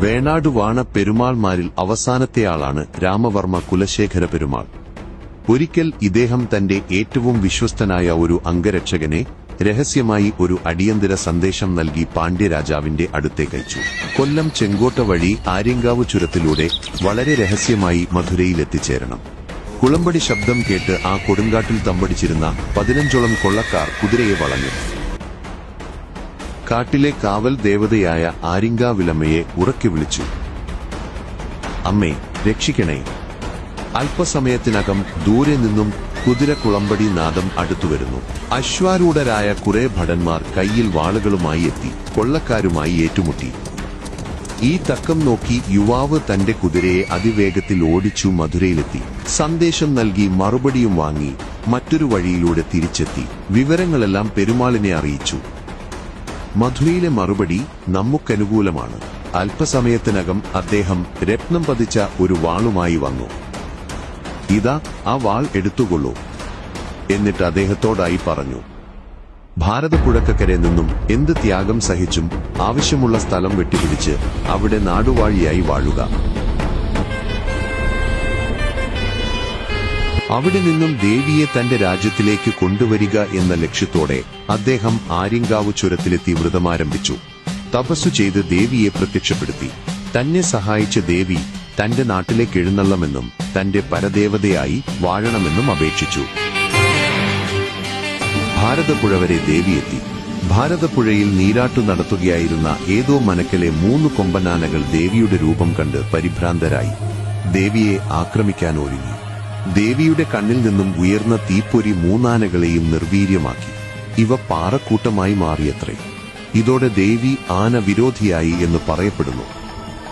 വേണാട് വാണ പെരുമാൾമാരിൽ അവസാനത്തെയാളാണ് രാമവർമ്മ കുലശേഖര പെരുമാൾ. ഒരിക്കൽ ഇദ്ദേഹം തന്റെ ഏറ്റവും വിശ്വസ്തനായ ഒരു അംഗരക്ഷകനെ രഹസ്യമായി ഒരു അടിയന്തര സന്ദേശം നൽകി പാണ്ഡ്യരാജാവിന്റെ അടുത്തേക്കയച്ചു. കൊല്ലം ചെങ്കോട്ട വഴി ആര്യങ്കാവ് ചുരത്തിലൂടെ വളരെ രഹസ്യമായി മധുരയിലെത്തിച്ചേരണം. കുളമ്പടി ശബ്ദം കേട്ട് ആ കൊടുങ്കാട്ടിൽ തമ്പടിച്ചിരുന്ന 15ഓളം കൊള്ളക്കാർ കുതിരയെ വളഞ്ഞു. കാട്ടിലെ കാവൽ ദേവതയായ ആര്യങ്കാവിലമ്മയെ ഉറക്കി വിളിച്ചു, അമ്മേ, രക്ഷിക്കണേ. അല്പസമയത്തിനകം ദൂരെ നിന്നും കുതിര കുളമ്പടി നാദം അടുത്തുവരുന്നു. അശ്വാരൂഢരായ കുറെ ഭടന്മാർ കയ്യിൽ വാളുകളുമായി എത്തി കൊള്ളക്കാരുമായി ഏറ്റുമുട്ടി. ഈ തക്കം നോക്കി യുവാവ് തന്റെ കുതിരയെ അതിവേഗത്തിൽ ഓടിച്ചു മധുരയിലെത്തി. സന്ദേശം നൽകി മറുപടിയും വാങ്ങി മറ്റൊരു വഴിയിലൂടെ തിരിച്ചെത്തി. വിവരങ്ങളെല്ലാം പെരുമാളിനെ അറിയിച്ചു. മധുരയിലെ മറുപടി നമുക്കനുകൂലമാണ്. അല്പസമയത്തിനകം അദ്ദേഹം രത്നം പതിച്ച ഒരു വാളുമായി വന്നു. ഇതാ, ആ വാൾ എടുത്തുകൊള്ളൂ. എന്നിട്ട് അദ്ദേഹത്തോടായി പറഞ്ഞു, ഭാരതപ്പുഴക്കരെ നിന്നും എന്ത് ത്യാഗം സഹിച്ചും ആവശ്യമുള്ള സ്ഥലം വെട്ടിപ്പിടിച്ച് അവിടെ നാടുവാഴിയായി വാഴുക. അവിടെ നിന്നും ദേവിയെ തന്റെ രാജ്യത്തിലേക്ക് കൊണ്ടുവരിക എന്ന ലക്ഷ്യത്തോടെ അദ്ദേഹം ആര്യങ്കാവ് ചുരത്തിലെത്തി വ്രതമാരംഭിച്ചു. തപസ്സു ചെയ്ത് ദേവിയെ പ്രത്യക്ഷപ്പെടുത്തി. തന്നെ സഹായിച്ച ദേവി തന്റെ നാട്ടിലേക്ക് എഴുന്നള്ളമെന്നും തന്റെ പരദേവതയായി വാഴണമെന്നും അപേക്ഷിച്ചു. ഭാരതപ്പുഴ വരെ ദേവിയെത്തി. ഭാരതപ്പുഴയിൽ നീരാട്ടു നടത്തുകയായിരുന്ന ഏതോ മനക്കലെ 3 കൊമ്പനാനകൾ ദേവിയുടെ രൂപം കണ്ട് പരിഭ്രാന്തരായി ദേവിയെ ആക്രമിക്കാൻ ഒരുങ്ങി. ദേവിയുടെ കണ്ണിൽ നിന്നും ഉയർന്ന തീപ്പൊരി 3 ആനകളെയും നിർവീര്യമാക്കി. ഇവ പാറക്കൂട്ടമായി മാറിയത്രേ. ഇതോടെ ദേവി ആന വിരോധിയായി എന്ന് പറയപ്പെടുന്നു.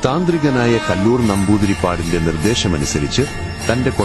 താന്ത്രികനായ കല്ലൂർ നമ്പൂതിരിപ്പാടിന്റെ നിർദ്ദേശമനുസരിച്ച് തന്റെ